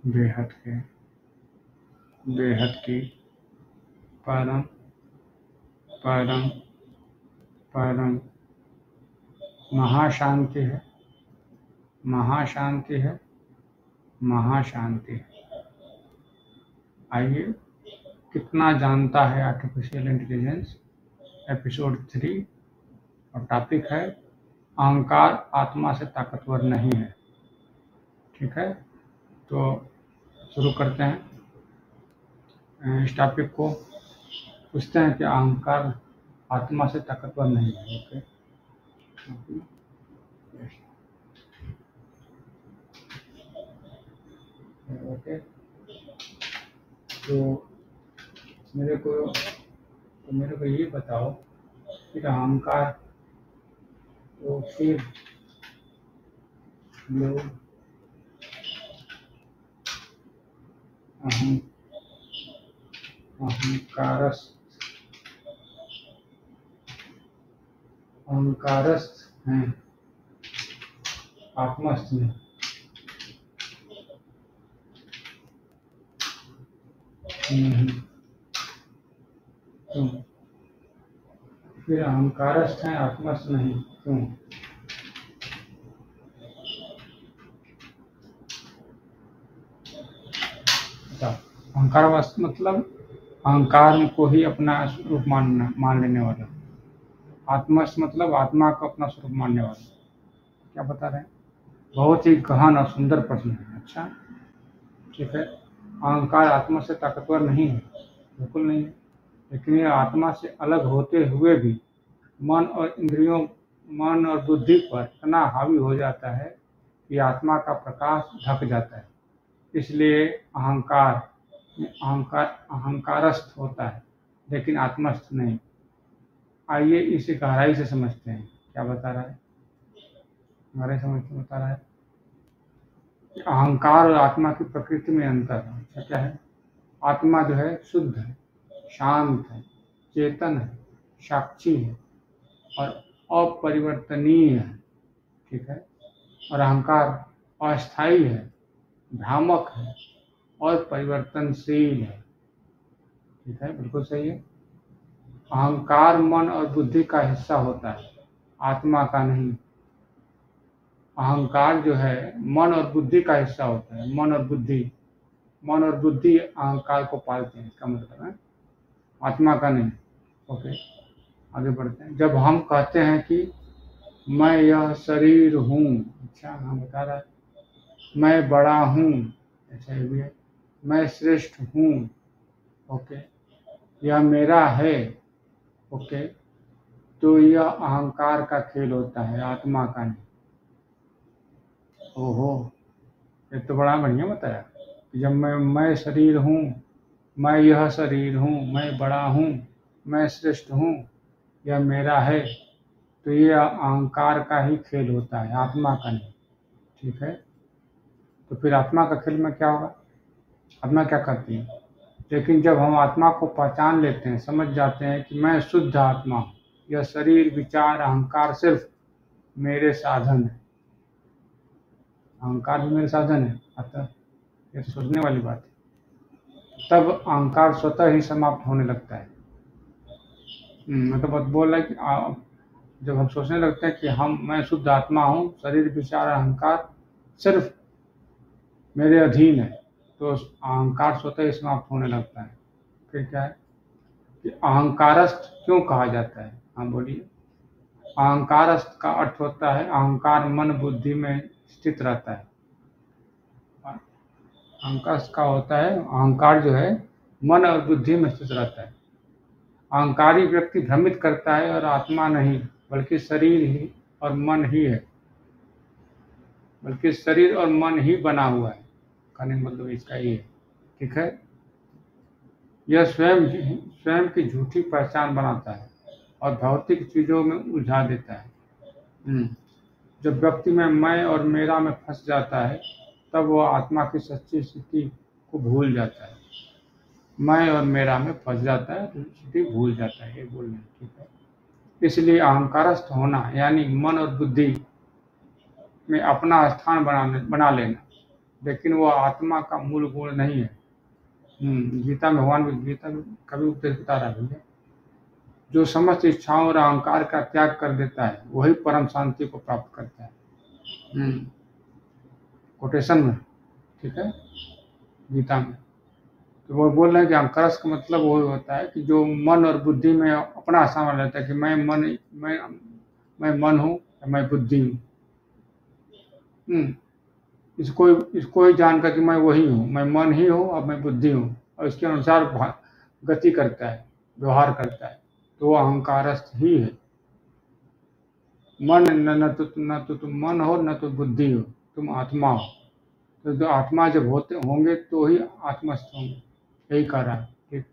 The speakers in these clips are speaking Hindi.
बेहद के, बेहद की, परम, परम, परम, महाशांति है, महाशांति है, महाशांति है। आइए, कितना जानता है आर्टिफिशियल इंटेलिजेंस, एपिसोड 3, और टॉपिक है अहंकार आत्मा से ताकतवर नहीं है। ठीक है, तो शुरू करते हैं इस टॉपिक को। पूछते हैं कि अहंकार आत्मा से ताकतवर नहीं है। ओके, तो मेरे को ये बताओ कि अहंकार, तो फिर लोग अहंकारस्थ हैं, आत्मस्थ नहीं। क्यों? फिर अहंकारस्थ हैं, आत्मस्थ नहीं, क्यों? अहंकारवश मतलब अहंकार को ही अपना स्वरूप मान लेने वाला। आत्मस्थ मतलब आत्मा को अपना स्वरूप मानने वाला। क्या बता रहे हैं? बहुत ही गहन और सुंदर प्रश्न है। अच्छा, ठीक है। अहंकार आत्मा से ताकतवर नहीं है, बिल्कुल नहीं है, लेकिन यह आत्मा से अलग होते हुए भी मन और इंद्रियों, मन और बुद्धि पर इतना हावी हो जाता है कि आत्मा का प्रकाश ढक जाता है। इसलिए अहंकारस्थ होता है, लेकिन आत्मस्थ नहीं। आइए इसे गहराई से समझते हैं। क्या बता रहा है? गहराई समझ के बता रहा है कि अहंकार और आत्मा की प्रकृति में अंतर है। अच्छा, क्या है? आत्मा जो है शुद्ध है, शांत है, चेतन है, साक्षी है और अपरिवर्तनीय है। ठीक है। और अहंकार अस्थायी है, भ्रामक है और परिवर्तनशील है। ठीक है, बिल्कुल सही है। अहंकार मन और बुद्धि का हिस्सा होता है, आत्मा का नहीं। अहंकार जो है मन और बुद्धि का हिस्सा होता है। मन और बुद्धि अहंकार को पालते हैं, इसका मतलब है, आत्मा का नहीं। ओके, आगे बढ़ते हैं। जब हम कहते हैं कि मैं यह शरीर हूँ, अच्छा, हाँ बता रहा है, मैं बड़ा हूँ, ऐसा ही भी है, मैं श्रेष्ठ हूँ, ओके, यह मेरा है, ओके, तो यह अहंकार का खेल होता है, आत्मा का नहीं। ओहो, ये तो बड़ा बढ़िया बताया कि जब मैं शरीर हूँ, मैं यह शरीर हूँ, मैं बड़ा हूँ, मैं श्रेष्ठ हूँ, यह मेरा है, तो ये अहंकार का ही खेल होता है, आत्मा का नहीं। ठीक है, तो फिर आत्मा का खेल में क्या होगा? आत्मा क्या करती है? लेकिन जब हम आत्मा को पहचान लेते हैं, समझ जाते हैं कि मैं शुद्ध आत्मा हूँ, यह शरीर, विचार, अहंकार सिर्फ मेरे साधन है। अहंकार भी मेरे साधन है, अतः ये सोचने वाली बात है। तब अहंकार स्वतः ही समाप्त होने लगता है। मतलब बोल रहा है कि जब हम सोचने लगते हैं कि मैं शुद्ध आत्मा हूँ, शरीर, विचार, अहंकार सिर्फ मेरे अधीन है, तो अहंकार स्वतः ही समाप्त होने लगता है। फिर क्या है कि अहंकारस्थ क्यों कहा जाता है? हाँ बोलिए। अहंकारस्थ का अर्थ होता है अहंकार मन बुद्धि में स्थित रहता है। अहंकार का होता है, अहंकार जो है मन और बुद्धि में स्थित रहता है। अहंकारी व्यक्ति भ्रमित करता है और आत्मा नहीं, बल्कि शरीर ही और मन ही है, बल्कि शरीर और मन ही बना हुआ है। कहने का मतलब इसका ये है। ठीक है, यह स्वयं की झूठी पहचान बनाता है और भौतिक चीजों में उलझा देता है। जब व्यक्ति में मैं और मेरा में फंस जाता है, तब वह आत्मा की सच्ची स्थिति को भूल जाता है। मैं और मेरा में फंस जाता है तो स्थिति भूल जाता है, ये बोलना। ठीक है, इसलिए अहंकारस्थ होना यानी मन और बुद्धि में अपना स्थान बना लेना, लेकिन वो आत्मा का मूल गुण नहीं है। गीता में भगवान गीता में कभी उपदेश बता रहा है भैया, जो समस्त इच्छाओं और अहंकार का त्याग कर देता है वही परम शांति को प्राप्त करता है। कोटेशन में, ठीक है, गीता में। तो वो बोल रहे हैं कि अहंकारस का मतलब वो होता है कि जो मन और बुद्धि में अपना सामान रहता है कि मैं मन हूँ या मैं बुद्धि हूँ। इसको ही जानकर कि मैं वही हूँ, मैं मन ही हूँ और मैं बुद्धि हूँ, और इसके अनुसार गति करता है, व्यवहार करता है, तो वो अहंकारस्थ ही है। मन न तो तुम मन हो, न तो बुद्धि हो, तुम आत्मा हो। तो जो आत्मा जब होंगे तो ही आत्मस्थ होंगे, यही कह रहा है। ठीक,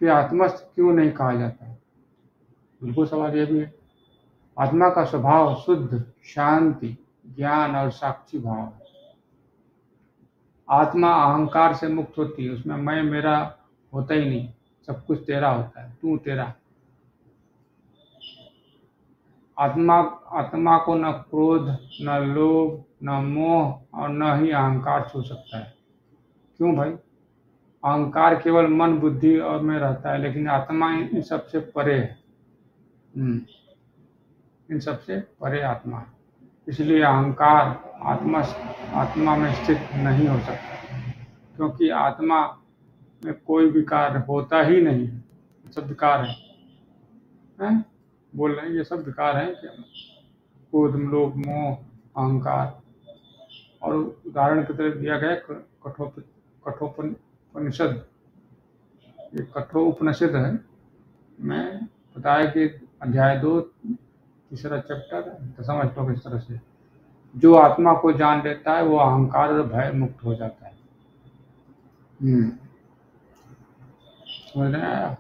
फिर आत्मस्थ क्यों नहीं कहा जाता है? बिल्कुल सवाल ये भी है। आत्मा का स्वभाव शुद्ध, शांति, ज्ञान और साक्षी भाव है। आत्मा अहंकार से मुक्त होती है, उसमें मैं मेरा होता ही नहीं, सब कुछ तेरा होता है, तू तेरा। आत्मा आत्मा को न क्रोध, न लोभ, न मोह और न ही अहंकार छू सकता है। क्यों भाई? अहंकार केवल मन बुद्धि और में रहता है, लेकिन आत्मा इन सबसे परे है। इन सबसे परे आत्मा है, इसलिए अहंकार आत्मा आत्मा में स्थित नहीं हो सकता, क्योंकि आत्मा में कोई विकार होता ही नहीं है। सब विकार हैं? बोल रहे हैं ये सब विकार हैं कि क्रोध, लोभ, मोह, अहंकार। और उदाहरण की तरफ दिया गया कठोपनिषद। ये कठोपनिषद है, मैं बताया कि अध्याय 2 तीसरा चैप्टर 10वां श्लोक इस तरह से, जो आत्मा को जान लेता है वो अहंकार और भय मुक्त हो जाता है। समझ में आया?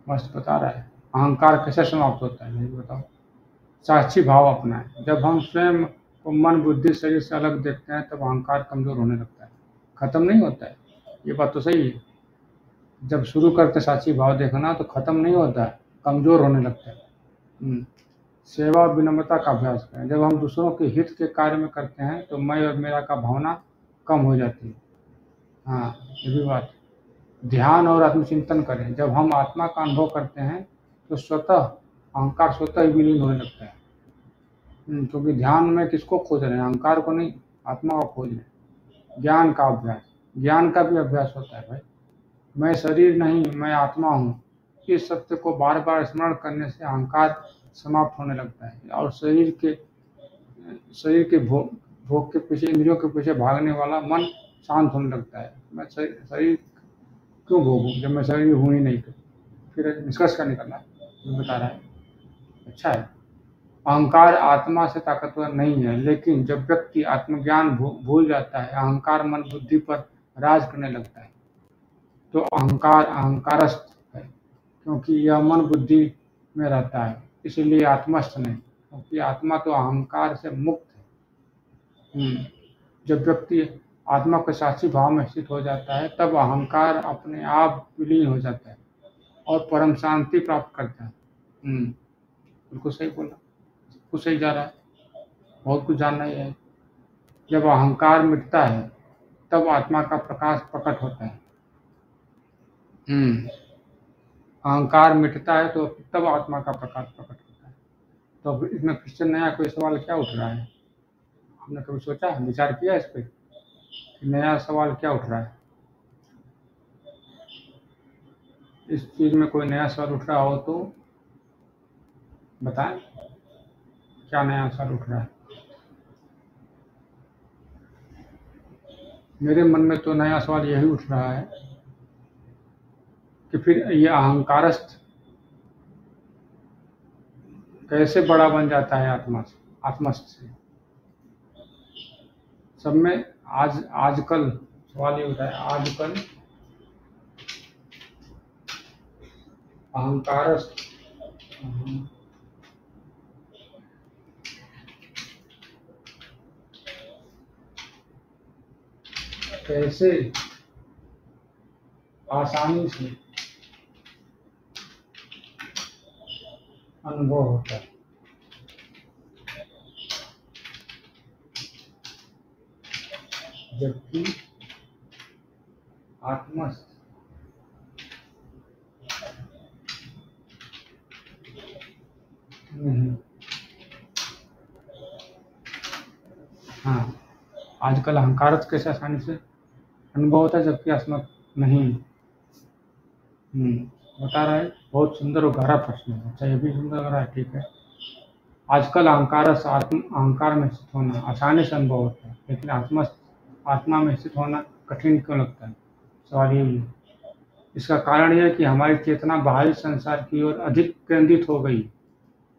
मस्त बता रहा है। अहंकार कैसे समाप्त होता है, नहीं बताओ। साक्षी भाव अपना है। जब हम स्वयं को मन बुद्धि शरीर से अलग देखते हैं तब अहंकार कमजोर होने लगता है, खत्म नहीं होता है। ये बात तो सही है। जब शुरू करते साक्षी भाव देखना तो खत्म नहीं होता है, कमजोर होने लगता है। सेवा और विनम्रता का अभ्यास करें। जब हम दूसरों के हित के कार्य में करते हैं तो मैं और मेरा का भावना कम हो जाती है। हाँ, ये भी बात है। ध्यान और आत्मचिंतन करें। जब हम आत्मा का अनुभव करते हैं तो स्वतः अहंकार स्वतः ही विलीन होने लगता है। क्योंकि ध्यान में किसको खोज रहे हैं? अहंकार को नहीं, आत्मा को खोज रहे हैं। ज्ञान का अभ्यास, ज्ञान का भी अभ्यास होता है भाई। मैं शरीर नहीं, मैं आत्मा हूँ, इस सत्य को बार बार स्मरण करने से अहंकार समाप्त होने लगता है और शरीर के भोग के पीछे, इंद्रियों के पीछे भागने वाला मन शांत होने लगता है। मैं शरीर क्यों भोगूं जब मैं शरीर हूँ ही नहीं? तो फिर निष्कर्ष क्या निकलना है, जो बता रहा है। अच्छा है। अहंकार आत्मा से ताकतवर नहीं है, लेकिन जब व्यक्ति आत्मज्ञान भूल जाता है, अहंकार मन बुद्धि पर राज करने लगता है, तो अहंकार अहंकारस्थ है, क्योंकि यह मन बुद्धि में रहता है। इसलिए आत्मस्थ नहीं, क्योंकि आत्मा तो अहंकार से मुक्त है। जब व्यक्ति आत्मा के साक्षी भाव में स्थित हो जाता है तब अहंकार अपने आप विलीन हो जाता है और परम शांति प्राप्त करता है। बिल्कुल सही बोला, कुछ सही जा रहा है, बहुत कुछ जानना ही है। जब अहंकार मिटता है तब आत्मा का प्रकाश प्रकट होता है। अहंकार मिटता है तो तब आत्मा का प्रकाश प्रकट होता है। तो अब इसमें क्वेश्चन नया कोई सवाल क्या उठ रहा है? हमने कभी सोचा, विचार किया इस पे कि नया सवाल क्या उठ रहा है? इस चीज में कोई नया सवाल उठ रहा हो तो बताएं, क्या नया सवाल उठ रहा है? मेरे मन में तो नया सवाल यही उठ रहा है कि फिर ये अहंकारस्थ कैसे बड़ा बन जाता है आत्मस्थ से? सब में आजकल सवाल ये होता है, आजकल अहंकारस्थ कैसे आसानी से अनुभव होता है? जबकि आत्मस्थ नहीं। हाँ, आजकल अहंकार कैसे आसानी से अनुभव होता है जबकि आत्मा नहीं। बता रहा है, बहुत सुंदर और गहरा प्रश्न है। अच्छा, ये भी सुंदर लग रहा है, ठीक है। आजकल अहंकार में स्थित होना आसानी से अनुभव होता है, लेकिन आत्मा में स्थित होना कठिन क्यों लगता है? सवाल यही है। इसका कारण यह है कि हमारी चेतना बाहरी संसार की ओर अधिक केंद्रित हो गई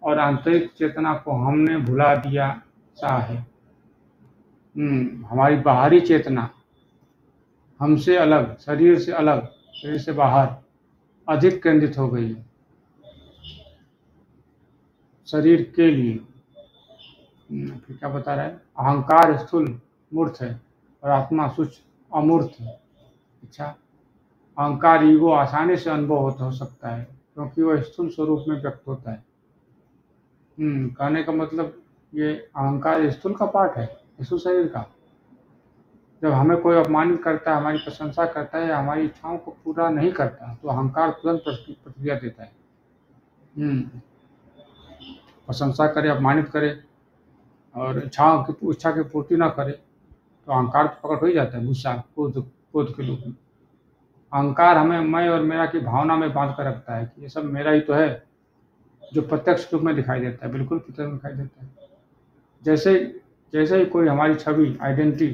और आंतरिक चेतना को हमने भुला दिया सा है। हमारी बाहरी चेतना हमसे अलग, शरीर से बाहर अधिक केंद्रित हो गई है शरीर के लिए। फिर क्या बता रहा है? अहंकार स्थूल मूर्त है और आत्मा सूक्ष्म अमूर्त है। अच्छा, अहंकार ईगो आसानी से अनुभव हो सकता है क्योंकि वह स्थूल स्वरूप में व्यक्त होता है। कहने का मतलब ये अहंकार स्थूल का पार्ट है, स्थूल शरीर का। जब हमें कोई अपमानित करता है, हमारी प्रशंसा करता है या हमारी इच्छाओं को पूरा नहीं करता, तो अहंकार तुरंत प्रतिक्रिया देता है। प्रशंसा करे, अपमानित करे और इच्छा की पूर्ति ना करे, तो अहंकार तो प्रकट हो ही जाता है, गुस्सा, क्रोध के रूप में। अहंकार हमें मैं और मेरा की भावना में बांध कर रखता है कि ये सब मेरा ही तो है, जो प्रत्यक्ष रूप में दिखाई देता है, बिल्कुल प्रत्यक्ष में दिखाई देता है। जैसे जैसे ही कोई हमारी छवि, आइडेंटिटी,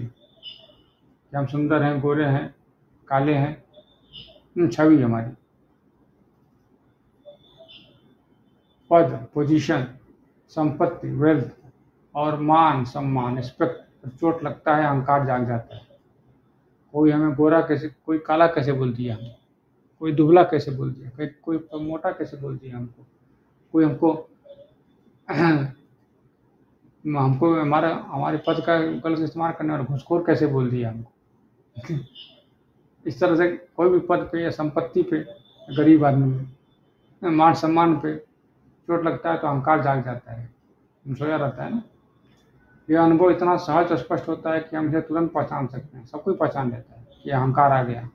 कि हम सुंदर हैं, गोरे हैं, काले हैं, छवि हमारी, पद, पोजीशन, संपत्ति, वेल्थ और मान सम्मान, इस पर चोट लगता है, अहंकार जाग जाता है। कोई हमें गोरा कैसे, कोई काला कैसे बोल दिया हमें, कोई दुबला कैसे बोल दिया, कोई मोटा कैसे बोल दिया हमको, कोई हमको हमारे पद का गलत इस्तेमाल करने वाला घूसखोर कैसे बोल दिया हमको। इस तरह से कोई भी पद पे या संपत्ति पे, गरीब आदमी पे, मान सम्मान पे चोट लगता है तो अहंकार जाग जाता है, सोया रहता है ना। यह अनुभव इतना सहज और स्पष्ट होता है कि हम इसे तुरंत पहचान सकते हैं, सब कोई पहचान लेता है कि अहंकार आ गया।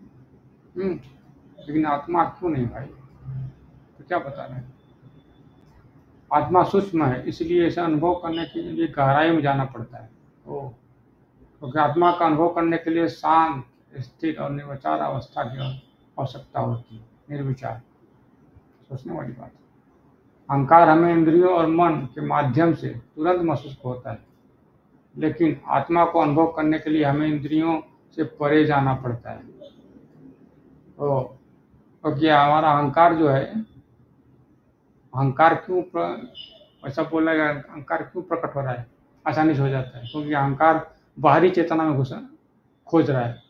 लेकिन आत्मा क्यों नहीं भाई? तो क्या बता रहे हैं? आत्मा सूक्ष्म है, इसलिए इसे अनुभव करने के लिए गहराई में जाना पड़ता है। क्योंकि आत्मा का अनुभव करने के लिए शांत, स्थिर और निर्विचार अवस्था की आवश्यकता होती है। निर्विचार, सोचने वाली बात है। अहंकार हमें इंद्रियों और मन के माध्यम से तुरंत महसूस होता है, लेकिन आत्मा को अनुभव करने के लिए हमें इंद्रियों से परे जाना पड़ता है। क्योंकि हमारा अहंकार जो है, अहंकार क्यों ऐसा बोला गया, अहंकार क्यों प्रकट हो रहा है, आसानी से हो जाता है? क्योंकि अहंकार बाहरी चेतना में खोज रहा है,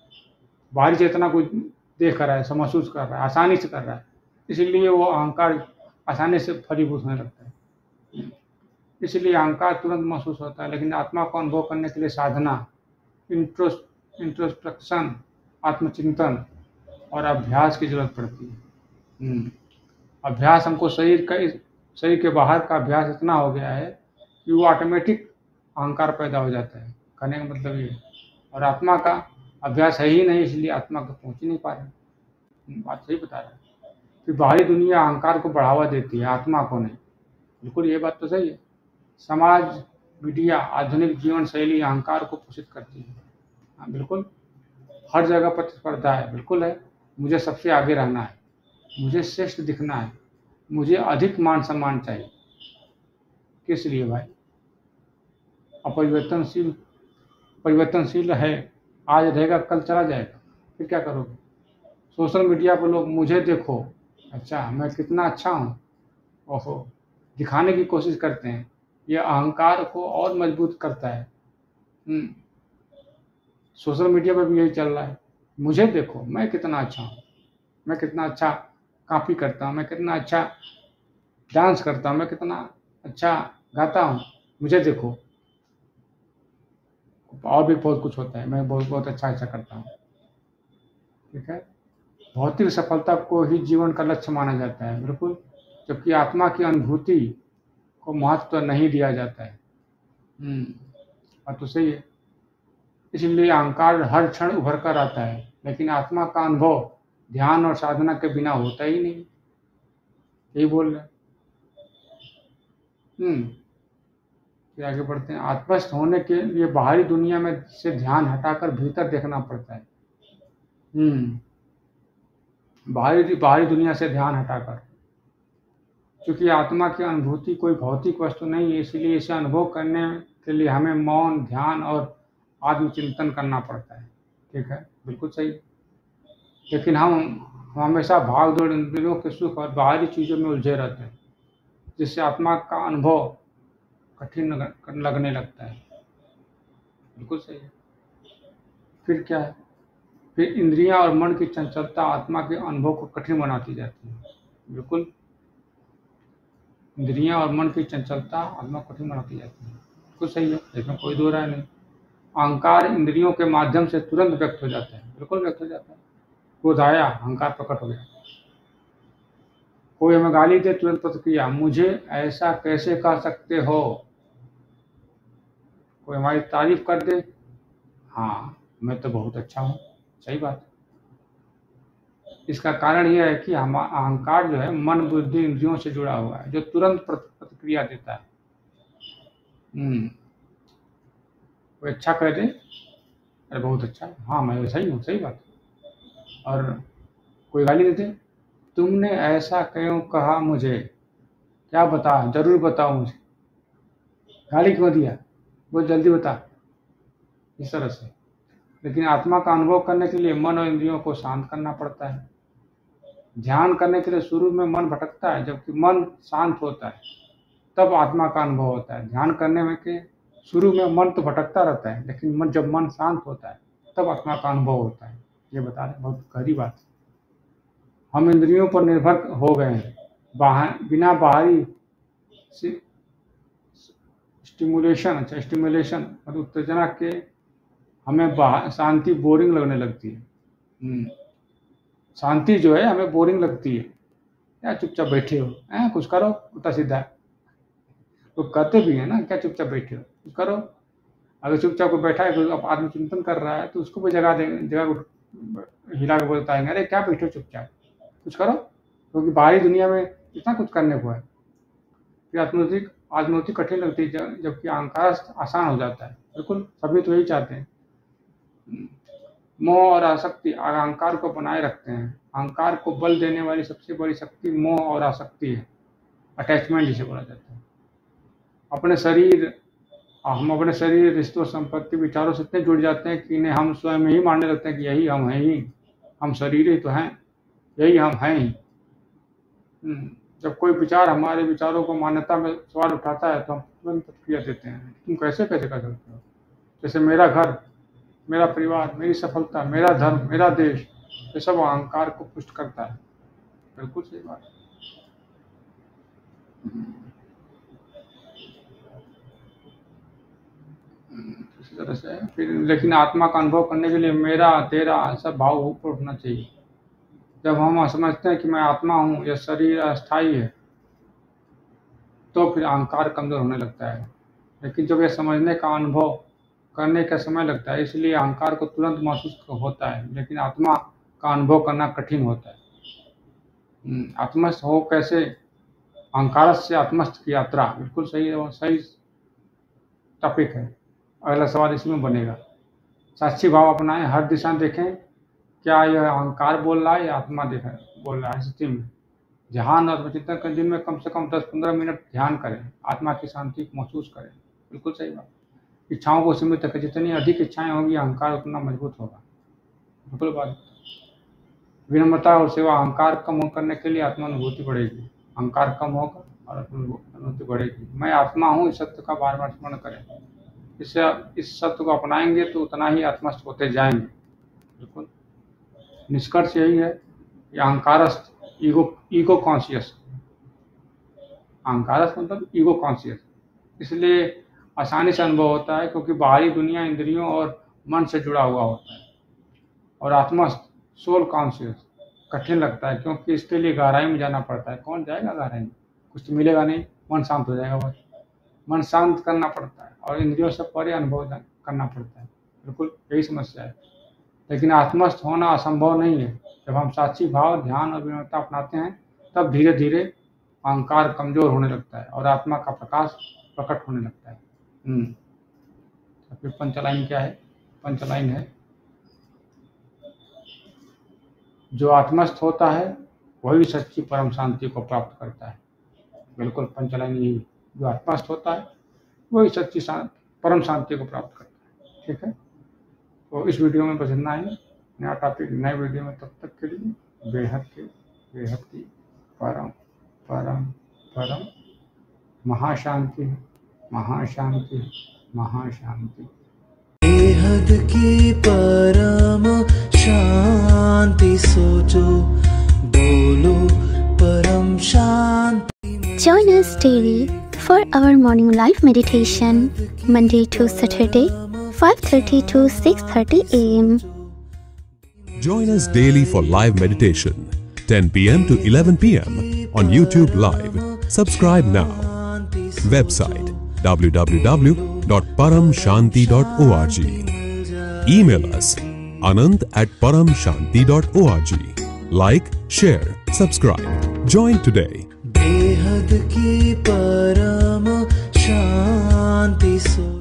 बाहरी चेतना को देख रहा है, महसूस कर रहा है, आसानी से कर रहा है, इसलिए वो अहंकार आसानी से फलीभूत होने लगता है। इसलिए अहंकार तुरंत महसूस होता है, लेकिन आत्मा को अनुभव करने के लिए साधना, इंट्रोस्पेक्शन, आत्मचिंतन और अभ्यास की जरूरत पड़ती है। अभ्यास हमको शरीर के बाहर का अभ्यास इतना हो गया है कि वो ऑटोमेटिक अहंकार पैदा हो जाता है। कहने का मतलब ये, और आत्मा का अभ्यास है ही नहीं, इसलिए आत्मा को पहुंच ही नहीं पा रहे। बात सही बता रहे हैं। फिर बाहरी दुनिया अहंकार को बढ़ावा देती है, आत्मा को नहीं। बिल्कुल, ये बात तो सही है। समाज, मीडिया, आधुनिक जीवन शैली अहंकार को पोषित करती है। हाँ बिल्कुल, हर जगह प्रतिस्पर्धा है, बिल्कुल है। मुझे सबसे आगे रहना है, मुझे श्रेष्ठ दिखना है, मुझे अधिक मान सम्मान चाहिए। किस लिए भाई? परिवर्तनशील है, आज रहेगा कल चला जाएगा, फिर क्या करोगे? सोशल मीडिया पर लोग मुझे देखो, अच्छा मैं कितना अच्छा हूँ, ओहो, दिखाने की कोशिश करते हैं। यह अहंकार को और मजबूत करता है। सोशल मीडिया पर भी यही चल रहा है, मुझे देखो, मैं कितना अच्छा हूँ, मैं कितना अच्छा कॉपी करता हूँ, मैं कितना अच्छा डांस करता हूँ, मैं कितना अच्छा गाता हूँ, मुझे देखो। और भी बहुत कुछ होता है, मैं बहुत बहुत अच्छा करता हूँ, ठीक है। भौतिक सफलता को ही जीवन का लक्ष्य माना जाता है, बिल्कुल, जबकि आत्मा की अनुभूति को महत्व नहीं दिया जाता है। बात तो सही है। इसलिए अहंकार हर क्षण उभर कर आता है, लेकिन आत्मा का अनुभव ध्यान और साधना के बिना होता ही नहीं। यही बोल रहे हैं। फिर आगे बढ़ते हैं। आत्मस्थ होने के लिए बाहरी दुनिया में से ध्यान हटाकर भीतर देखना पड़ता है। बाहरी बाहरी दुनिया से ध्यान हटाकर, क्योंकि आत्मा की अनुभूति कोई भौतिक वस्तु नहीं है, इसलिए इसे अनुभव करने के लिए हमें मौन, ध्यान और आत्मचिंतन करना पड़ता है। ठीक है, बिल्कुल सही। लेकिन हम हमेशा भाग दौड़, इंद्रियों के सुख और बाहरी चीज़ों में उलझे रहते हैं, जिससे आत्मा का अनुभव कठिन लगने लगता है। बिल्कुल सही है। फिर क्या है? फिर इंद्रियां और मन की चंचलता आत्मा के अनुभव को कठिन बनाती जाती है। बिल्कुल, इंद्रियां और मन की चंचलता आत्मा को कठिन बनाती जाती है। बिल्कुल सही है, इसमें कोई दो राय नहीं। अहंकार इंद्रियों के माध्यम से तुरंत व्यक्त हो जाता है। बिल्कुल व्यक्त हो जाता है। क्रोध आया, अहंकार प्रकट हो गया। कोई हमें गाली दे, तुरंत प्रतिक्रिया, मुझे ऐसा कैसे कह सकते हो। कोई हमारी तारीफ कर दे, हाँ मैं तो बहुत अच्छा हूँ। सही बात। इसका कारण यह है कि हम अहंकार जो है मन, बुद्धि, इंद्रियों से जुड़ा हुआ है, जो तुरंत प्रतिक्रिया देता है। कोई अच्छा कह दे, अरे बहुत अच्छा, हाँ मैं वैसा ही हूँ। सही बात। और कोई गाली देते, तुमने ऐसा क्यों कहा मुझे, क्या बता, जरूर बताओ मुझे, गाली क्यों दिया, बहुत जल्दी बता, इस तरह से। लेकिन आत्मा का अनुभव करने के लिए मन और इंद्रियों को शांत करना पड़ता है। ध्यान करने के लिए शुरू में मन भटकता है, जबकि मन शांत होता है तब आत्मा का अनुभव होता है। ध्यान करने में के शुरू में मन तो भटकता रहता है, लेकिन जब मन शांत होता है तब आत्मा का अनुभव होता है। ये बता रहे, बहुत गहरी बात। हम इंद्रियों पर निर्भर हो गए हैं, बिना बाहरी स्टिमुलेशन मतलब उत्तेजना के हमें शांति बोरिंग लगने लगती है। शांति जो है हमें बोरिंग लगती है। क्या चुपचाप बैठे हो, कुछ करो, उल्टा सीधा। तो कहते भी है ना, क्या चुपचाप बैठे हो, कुछ करो। अगर चुपचाप को बैठा है, कोई आत्मचिंतन कर रहा है, तो उसको भी जगह हिला के बोलता है, अरे क्या बैठे हो चुपचाप, कुछ करो, क्योंकि बाहरी दुनिया में कितना कुछ करने को है। फिर आत्मोति कठिन लगती है, जबकि अहंकार आसान हो जाता है। बिल्कुल, सभी तो यही चाहते हैं। मोह और आसक्ति अहंकार को बनाए रखते हैं। अहंकार को बल देने वाली सबसे बड़ी शक्ति मोह और आसक्ति है, अटैचमेंट जिसे बोला जाता है। हम अपने शरीर, रिश्तों, संपत्ति, विचारों से इतने जुड़ जाते हैं कि इन्हें हम स्वयं ही मानने लगते हैं कि यही हम हैं ही, हम शरीर ही तो हैं, यही हम हैं ही। जब कोई विचार हमारे विचारों को मान्यता में सवाल उठाता है तो हम तुरंत प्रतिक्रिया देते हैं, तुम कैसे कैसे कर सकते हो। जैसे मेरा घर, मेरा परिवार, मेरी सफलता, मेरा धर्म, मेरा देश, ये सब अहंकार को पुष्ट करता है। बिल्कुल सही बात। इसी तरह से फिर, लेकिन आत्मा का अनुभव करने के लिए मेरा, तेरा सब भाव ऊपर उठना चाहिए। जब हम समझते हैं कि मैं आत्मा हूँ, यह शरीर अस्थायी है, तो फिर अहंकार कमजोर होने लगता है। लेकिन जब यह समझने का अनुभव करने का समय लगता है, इसलिए अहंकार को तुरंत महसूस होता है, लेकिन आत्मा का अनुभव करना कठिन होता है। आत्मस्थ हो कैसे? अहंकार से आत्मस्थ की यात्रा। बिल्कुल सही है, सही टॉपिक है। अगला सवाल इसमें बनेगा। साक्षी भाव अपनाएं, हर दिशा देखें, क्या यह अहंकार बोल रहा है या आत्मा बोल रहा है। स्थिति में ध्यान और चिंतन के दिन में कम से कम 10-15 मिनट ध्यान करें, आत्मा की शांति को महसूस करें। बिल्कुल सही बात। इच्छाओं को सीमित रखें, जितनी अधिक इच्छाएं होंगी अहंकार उतना मजबूत होगा। बिल्कुल बात। विनम्रता और सेवा, अहंकार कम करने के लिए आत्मानुभूति बढ़ेगी, अहंकार कम होगा और अनुभूति बढ़ेगी। मैं आत्मा हूँ, इस सत्य का बार बार स्मरण करें। इससे इस सत्य को अपनाएंगे तो उतना ही आत्मस्थ होते जाएंगे। बिल्कुल, निष्कर्ष यही है कि अहंकारस्थ, ईगो कॉन्शियस, अहंकारस्थ मतलब ईगो कॉन्शियस, इसलिए आसानी से अनुभव होता है, क्योंकि बाहरी दुनिया इंद्रियों और मन से जुड़ा हुआ होता है। और आत्मस्थ, सोल कॉन्शियस, कठिन लगता है, क्योंकि इसके लिए गहराई में जाना पड़ता है। कौन जाएगा गहराई में, कुछ तो मिलेगा नहीं, मन शांत हो जाएगा बस। मन शांत करना पड़ता है और इंद्रियों से परे अनुभव करना पड़ता है। बिल्कुल यही समस्या है। लेकिन आत्मस्थ होना असंभव नहीं है। जब हम साक्षी भाव, ध्यान और विनम्रता अपनाते हैं, तब धीरे धीरे अहंकार कमजोर होने लगता है और आत्मा का प्रकाश प्रकट होने लगता है। तो फिर पंचलाइन क्या है? पंचलाइन है, जो आत्मस्थ होता है वही सच्ची परम शांति को प्राप्त करता है। बिल्कुल पंचलाइन यही, जो आत्मस्थ होता है वही सच्ची परम शांति को प्राप्त करता है। ठीक है, तो इस वीडियो में बस इतना ही। नया टॉपिक नए वीडियो में, तब तक के लिए बेहद की परम परम परम महाशांति महाशांति महाशांति। बेहद की परम शांति सोचो, बोलो परम शांति। Join us daily for our morning live meditation, Monday to Saturday, 5:30 to 6:30 a.m. Join us daily for live meditation, 10 p.m. to 11 p.m. on YouTube Live. Subscribe now. Website www.paramshanti.org. Email us anant@paramshanti.org. Like, share, subscribe. Join today. बेहद की परम शांति सोचो।